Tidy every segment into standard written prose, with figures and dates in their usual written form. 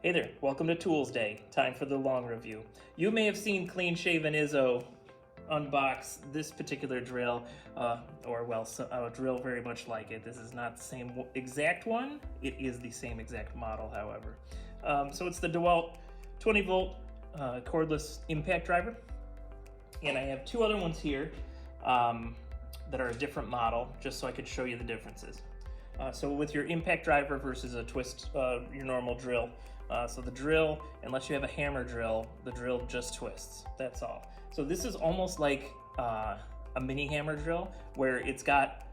Hey there, welcome to Toolsday. Time for the long review. You may have seen Clean Shaven Izzo unbox this particular drill, a drill very much like it. This is not the same exact one. It is the same exact model, however. So it's the DeWalt 20 volt cordless impact driver. And I have two other ones here that are a different model, just so I could show you the differences. So with your impact driver versus a twist, your normal drill, so the drill, unless you have a hammer drill, the drill just twists, that's all. So this is almost like a mini hammer drill where it's got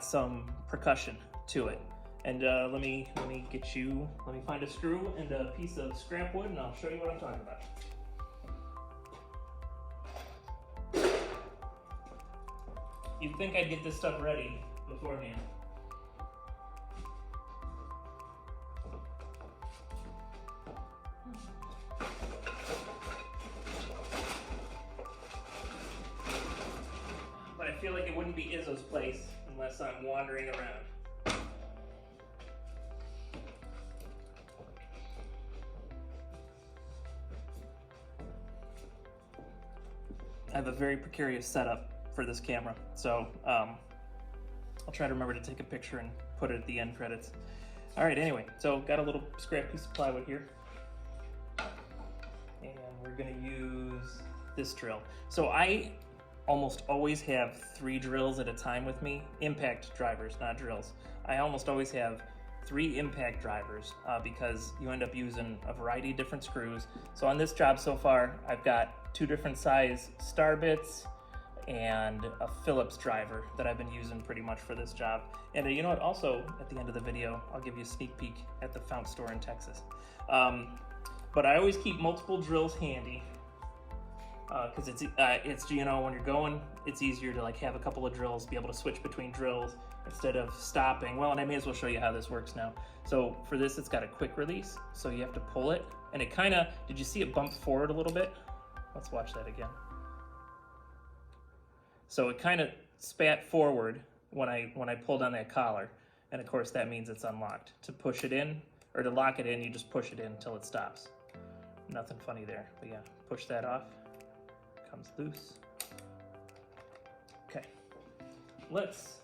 some percussion to it. And let me find a screw and a piece of scrap wood and I'll show you what I'm talking about. You'd think I'd get this stuff ready beforehand. But I feel like it wouldn't be Izzo's place unless I'm wandering around. I have a very precarious setup for this camera, so I'll try to remember to take a picture and put it at the end credits. All right, anyway, so got a little scrap piece of plywood here, and we're gonna use this drill. So I almost always have 3 drills at a time with me, impact drivers, not drills. I almost always have 3 impact drivers because you end up using a variety of different screws. So on this job so far, I've got 2 different size star bits and a Phillips driver that I've been using pretty much for this job. And you know what, also at the end of the video, I'll give you a sneak peek at the Fount store in Texas. But I always keep multiple drills handy because it's you know, when you're going, it's easier to like have a couple of drills, be able to switch between drills instead of stopping. Well, and I may as well show you how this works now. So for this, it's got a quick release, so you have to pull it, and it kind of, did you see it bump forward a little bit? Let's watch that again. So it kind of spat forward when I pulled on that collar, and of course that means it's unlocked. To push it in, or to lock it in, you just push it in until it stops. Nothing funny there, but yeah, push that off, comes loose. Okay, let's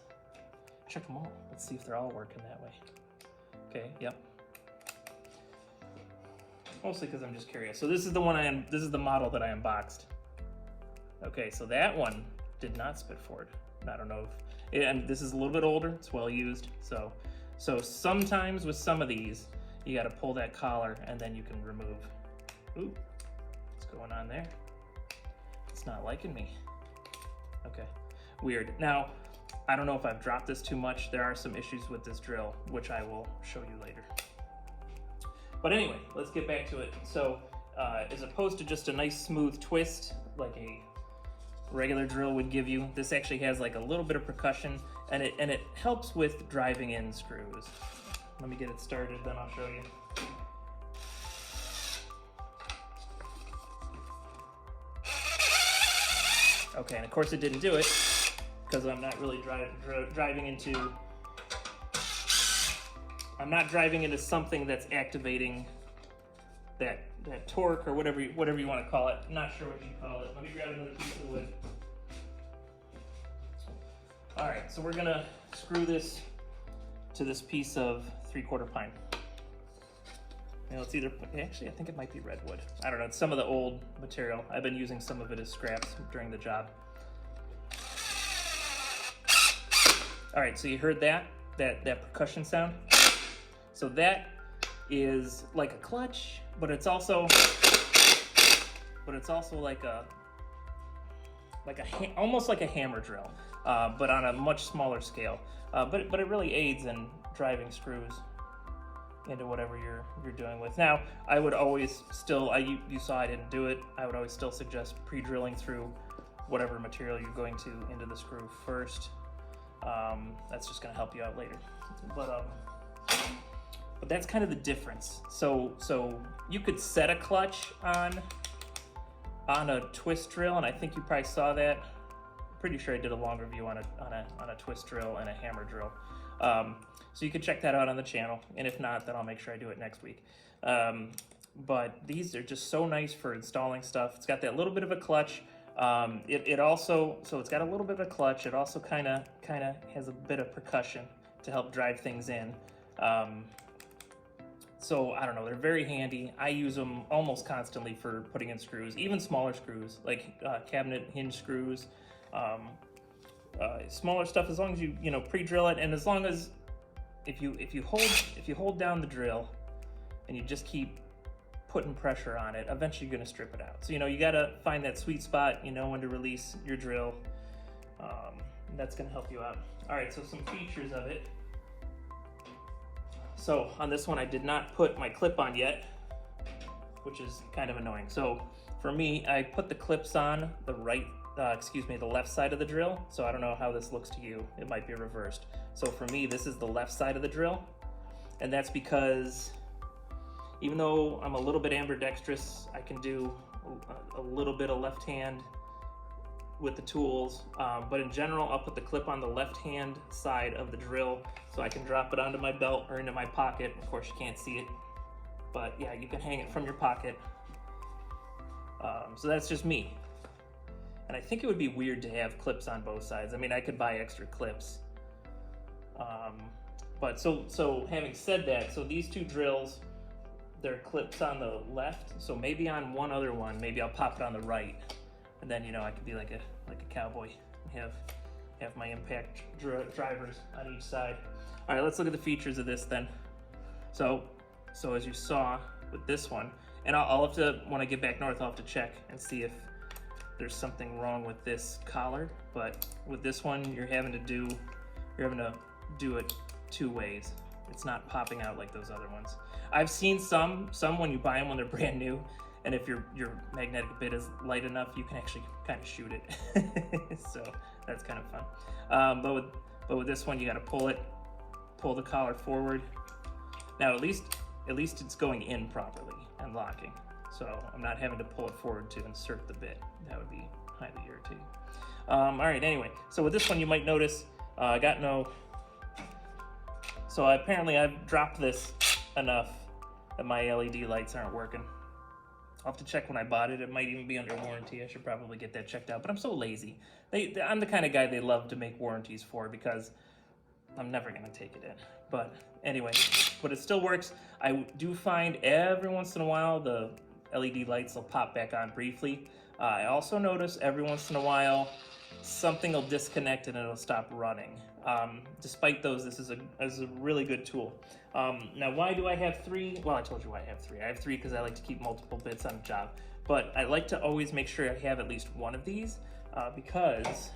check them all. Let's see if they're all working that way. Okay, yep. Mostly because I'm just curious. So this is the this is the model that I unboxed. Okay, so that one did not spit forward. I don't know if, and this is a little bit older, it's well used. So sometimes with some of these, you gotta pull that collar and then you can remove. Ooh, what's going on there? It's not liking me. Okay, weird. Now, I don't know if I've dropped this too much. There are some issues with this drill, which I will show you later. But anyway, let's get back to it. So as opposed to just a nice smooth twist, like a regular drill would give you, this actually has like a little bit of percussion, and it helps with driving in screws. Let me get it started, then I'll show you. Okay, and of course it didn't do it because I'm not really driving into something that's activating that torque or whatever you want to call it. I'm not sure what you call it. Let me grab another piece of wood. All right, so we're gonna screw this to this piece of 3/4 pine. Now it's either, actually I think it might be redwood. I don't know, it's some of the old material. I've been using some of it as scraps during the job. All right, so you heard that percussion sound? So that is like a clutch, but it's also like almost like a hammer drill, but on a much smaller scale. But it really aids in driving screws into whatever you're doing with. Now, I would always still, you saw I didn't do it, I would always still suggest pre-drilling through whatever material you're going to into the screw first. That's just gonna help you out later. But that's kind of the difference. So you could set a clutch on a twist drill, and I think you probably saw that pretty sure I did a long review on a twist drill and a hammer drill. So you can check that out on the channel, and if not, then I'll make sure I do it next week. But these are just so nice for installing stuff. It's got that little bit of a clutch. It also, so it's got a little bit of a clutch. It also kind of has a bit of percussion to help drive things in. So I don't know, they're very handy. I use them almost constantly for putting in screws, even smaller screws, like cabinet hinge screws, smaller stuff, as long as you know, pre-drill it, and as long as if you hold down the drill and you just keep putting pressure on it, eventually you're going to strip it out. So, you know, you got to find that sweet spot, you know when to release your drill. That's going to help you out. All right, so some features of it. So on this one, I did not put my clip on yet, which is kind of annoying. So for me, I put the clips on the the left side of the drill. So I don't know how this looks to you. It might be reversed. So for me, this is the left side of the drill. And that's because even though I'm a little bit ambidextrous, I can do a little bit of left hand with the tools, but in general, I'll put the clip on the left-hand side of the drill so I can drop it onto my belt or into my pocket. Of course, you can't see it, but yeah, you can hang it from your pocket. So that's just me. And I think it would be weird to have clips on both sides. I mean, I could buy extra clips. But so having said that, so these two drills, they're clips on the left. So maybe on one other one, maybe I'll pop it on the right. And then, you know, I could be like a cowboy and have my impact drivers on each side. All right, let's look at the features of this then. So as you saw with this one, and I'll have to, when I get back north, I'll have to check and see if there's something wrong with this collar. But with this one, you're having to do it two ways. It's not popping out like those other ones. I've seen some when you buy them when they're brand new, and if your magnetic bit is light enough, you can actually kind of shoot it. So that's kind of fun. But with this one, you got to pull the collar forward. Now at least it's going in properly and locking. So I'm not having to pull it forward to insert the bit. That would be highly irritating. All right, anyway, so with this one, you might notice I got no. So apparently I've dropped this enough that my LED lights aren't working. I'll have to check when I bought it. It might even be under warranty. I should probably get that checked out, but I'm so lazy. I'm the kind of guy they love to make warranties for because I'm never gonna take it in. But anyway, but it still works. I do find every once in a while the LED lights will pop back on briefly. I also notice every once in a while something will disconnect and it'll stop running. Despite those, this is a really good tool. Now, why do I have three? Well, I told you why I have three. I have three because I like to keep multiple bits on a job. But I like to always make sure I have at least one of these because, as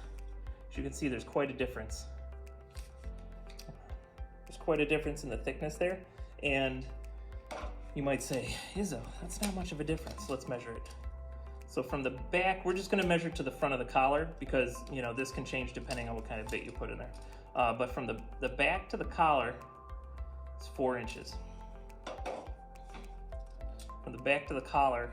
you can see, there's quite a difference. There's quite a difference in the thickness there. And you might say, Izzo, that's not much of a difference. Let's measure it. So from the back, we're just gonna measure to the front of the collar because, you know, this can change depending on what kind of bit you put in there. But from the back to the collar, it's 4 inches. From the back to the collar,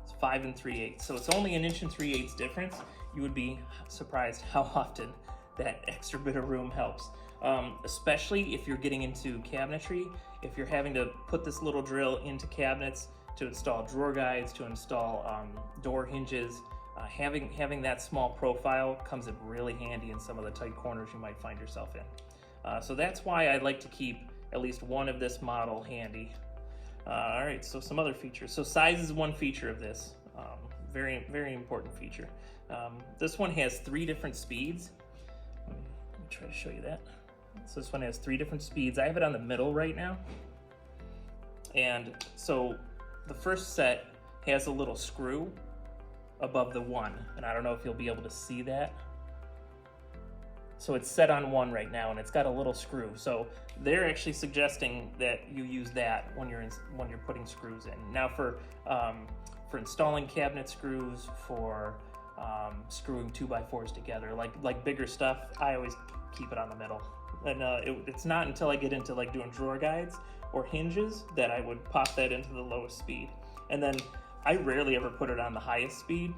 it's 5 3/8. So it's only 1 3/8 inches difference. You would be surprised how often that extra bit of room helps. Especially if you're getting into cabinetry, if you're having to put this little drill into cabinets to install drawer guides, to install door hinges, having that small profile comes in really handy in some of the tight corners you might find yourself in. So that's why I like to keep at least one of this model handy. All right, so some other features. So size is one feature of this, very, very important feature. This one has 3 different speeds. Let me try to show you that. So this one has 3 different speeds. I have it on the middle right now. And so the first set has a little screw above the 1, and I don't know if you'll be able to see that. So it's set on 1 right now, and it's got a little screw. So they're actually suggesting that you use that when you're putting screws in. Now for installing cabinet screws, for screwing 2x4s together, like bigger stuff, I always keep it on the middle. And it's not until I get into like doing drawer guides or hinges that I would pop that into the lowest speed. And then I rarely ever put it on the highest speed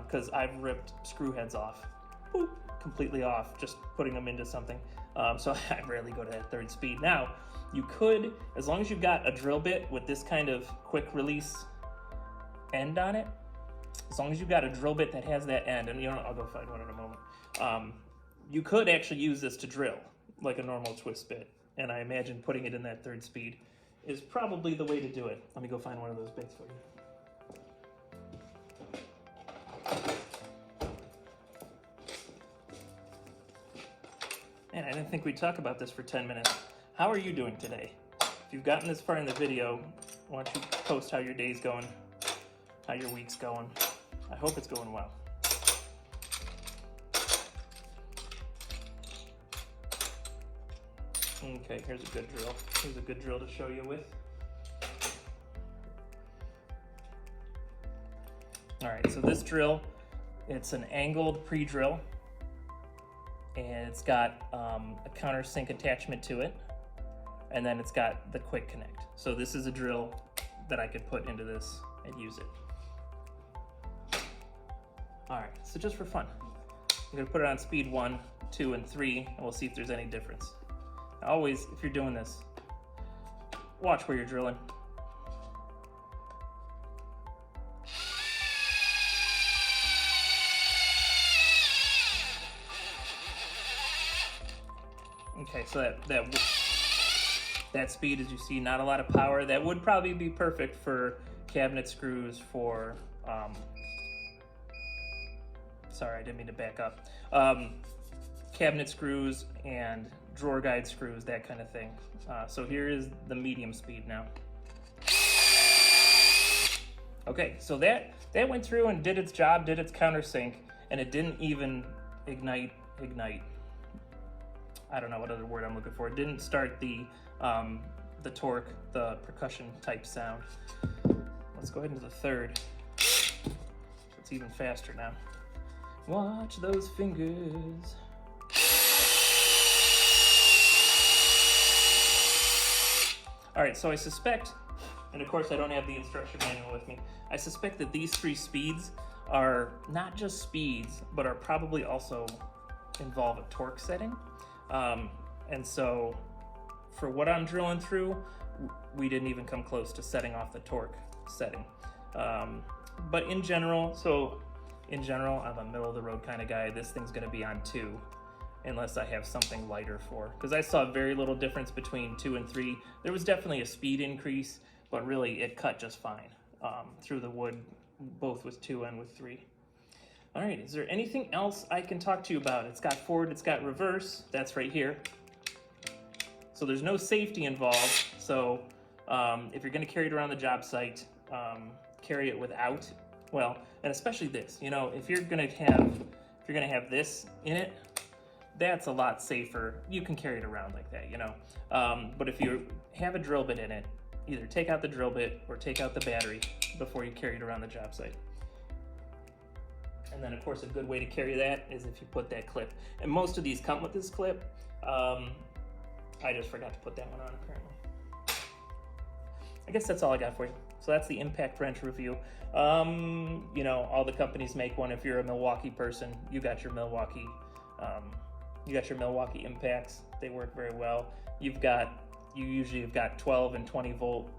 because I've ripped screw heads off boop, completely off, just putting them into something. So I rarely go to that third speed. Now, you could, as long as you've got a drill bit with this kind of quick release end on it, as long as you've got a drill bit that has that end, and I'll go find one in a moment, you could actually use this to drill like a normal twist bit. And I imagine putting it in that third speed is probably the way to do it. Let me go find one of those bits for you. Man, I didn't think we'd talk about this for 10 minutes. How are you doing today? If you've gotten this far in the video, why don't you post how your day's going, how your week's going. I hope it's going well. Okay, here's a good drill. Here's a good drill to show you with. All right, so this drill, it's an angled pre-drill, and it's got a countersink attachment to it, and then it's got the quick connect. So this is a drill that I could put into this and use it. All right, so just for fun, I'm gonna put it on speed 1, 2, and 3, and we'll see if there's any difference. Always, if you're doing this, watch where you're drilling. Okay, so that speed, as you see, not a lot of power. That would probably be perfect for cabinet screws, for sorry, I didn't mean to back up. Cabinet screws and drawer guide screws, that kind of thing. So here is the medium speed now. Okay, so that went through and did its job, did its countersink, and it didn't even ignite. I don't know what other word I'm looking for. It didn't start the torque, the percussion type sound. Let's go ahead into the third. It's even faster now. Watch those fingers. All right, so I suspect, and of course I don't have the instruction manual with me, I suspect that these 3 speeds are not just speeds, but are probably also involve a torque setting. And so for what I'm drilling through, we didn't even come close to setting off the torque setting. But in general, I'm a middle of the road kind of guy. This thing's gonna be on 2, unless I have something lighter for, because I saw very little difference between 2 and 3. There was definitely a speed increase, but really it cut just fine through the wood, both with 2 and with 3. All right, is there anything else I can talk to you about? It's got forward, it's got reverse, that's right here. So there's no safety involved. So if you're gonna carry it around the job site, carry it without, well, and especially this, if you're gonna have this in it, that's a lot safer. You can carry it around like that, but if you have a drill bit in it, either take out the drill bit or take out the battery before you carry it around the job site. And then of course a good way to carry that is if you put that clip. And most of these come with this clip. I just forgot to put that one on apparently. I guess that's all I got for you. So that's the impact wrench review. All the companies make one. If you're a Milwaukee person, you got your Milwaukee impacts. They work very well. You usually have got 12 and 20 volt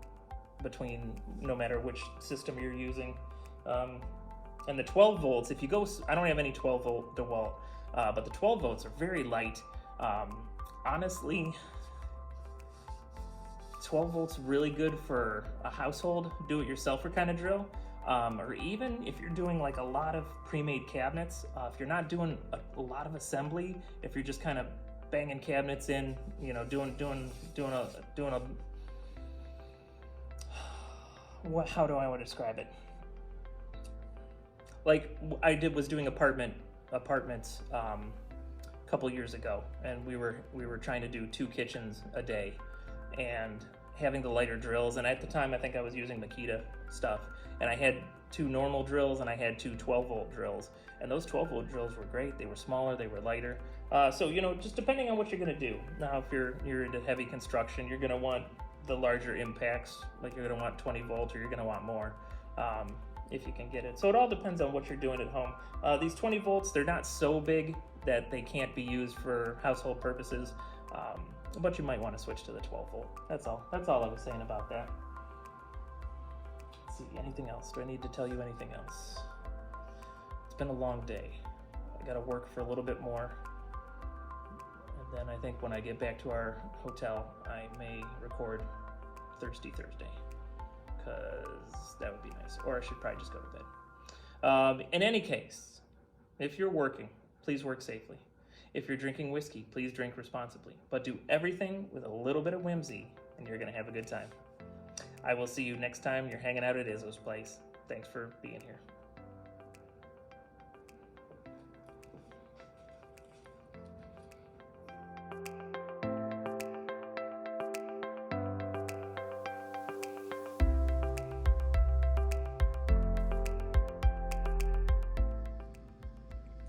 between, no matter which system you're using. And the 12 volts, if you go, I don't have any 12 volt DeWalt, but the 12 volts are very light. Honestly, 12 volts really good for a household do-it-yourselfer kind of drill, or even if you're doing like a lot of pre-made cabinets. If you're not doing a lot of assembly, if you're just kind of banging cabinets in, doing a how do I want to describe it? Like I was doing apartments a couple years ago, and we were trying to do 2 kitchens a day, and having the lighter drills. And at the time, I think I was using Makita stuff, and I had 2 normal drills and I had 2 12-volt drills, and those 12-volt drills were great. They were smaller, they were lighter. So just depending on what you're gonna do. Now, if you're into heavy construction, you're gonna want the larger impacts, like you're gonna want 20 volt or you're gonna want more. if you can get it. So it all depends on what you're doing at home. These 20 volts, they're not so big that they can't be used for household purposes, but you might want to switch to the 12 volt. That's all I was saying about that. Let's see, anything else? Do I need to tell you anything else? It's been a long day. I gotta work for a little bit more. And then I think when I get back to our hotel, I may record Thursday, because that would be nice. Or I should probably just go to bed. In any case, if you're working, please work safely. If you're drinking whiskey, please drink responsibly. But do everything with a little bit of whimsy, and you're gonna have a good time. I will see you next time you're hanging out at Izzo's place. Thanks for being here.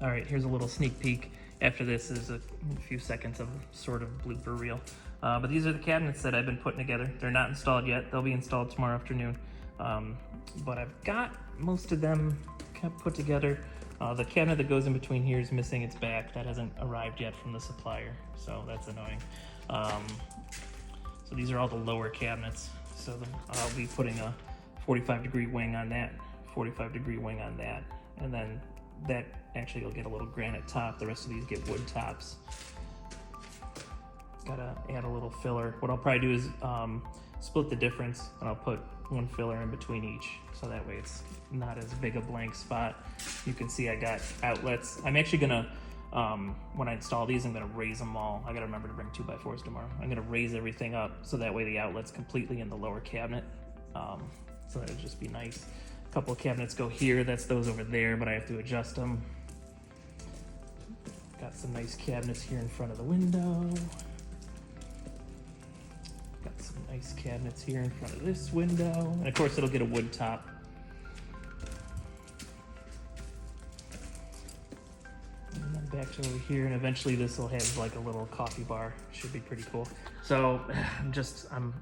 All right, here's a little sneak peek. After this is a few seconds of sort of blooper reel. But these are the cabinets that I've been putting together. They're not installed yet. They'll be installed tomorrow afternoon. But I've got most of them put together. The cabinet that goes in between here is missing its back. That hasn't arrived yet from the supplier, so that's annoying. So these are all the lower cabinets. So I'll be putting a 45-degree wing on that, 45-degree wing on that, and then that actually will get a little granite top. The rest of these get wood tops. Gotta add a little filler. What I'll probably do is split the difference, and I'll put one filler in between each, so that way it's not as big a blank spot. You can see I got outlets. I'm actually gonna, when I install these, I'm gonna raise them all. I gotta remember to bring 2x4s tomorrow. I'm gonna raise everything up, so that way the outlet's completely in the lower cabinet. So that'll just be nice. A couple of cabinets go here, that's those over there, but I have to adjust them. Got some nice cabinets here in front of the window. Got some nice cabinets here in front of this window. And of course it'll get a wood top. And then back to over here, and eventually this will have like a little coffee bar. Should be pretty cool. So I'm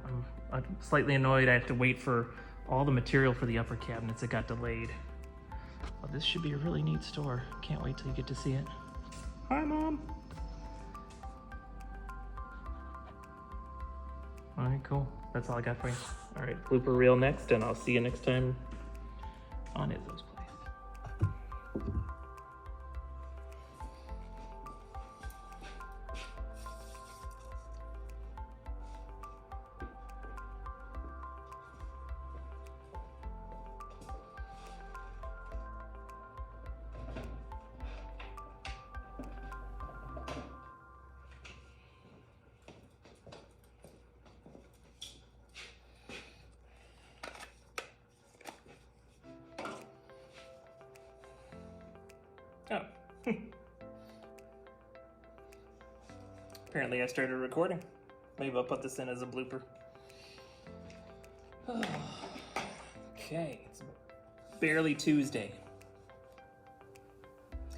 slightly annoyed. I have to wait for all the material for the upper cabinets. It got delayed. Well, this should be a really neat store. Can't wait till you get to see it. Hi, Mom. All right, cool. That's all I got for you. All right, blooper reel next, and I'll see you next time on Izzo's place. Oh. Apparently I started recording. Maybe I'll put this in as a blooper. Okay, it's barely Tuesday.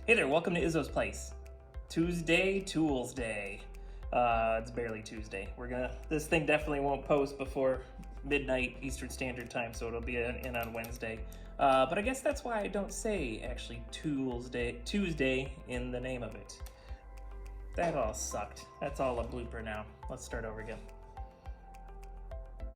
Hey there, welcome to Izzo's place. Tuesday, Tools Day. It's barely Tuesday. This thing definitely won't post before midnight Eastern Standard Time, so it'll be in on Wednesday. But I guess that's why I don't say actually Tuesday in the name of it. That all sucked. That's all a blooper now. Let's start over again.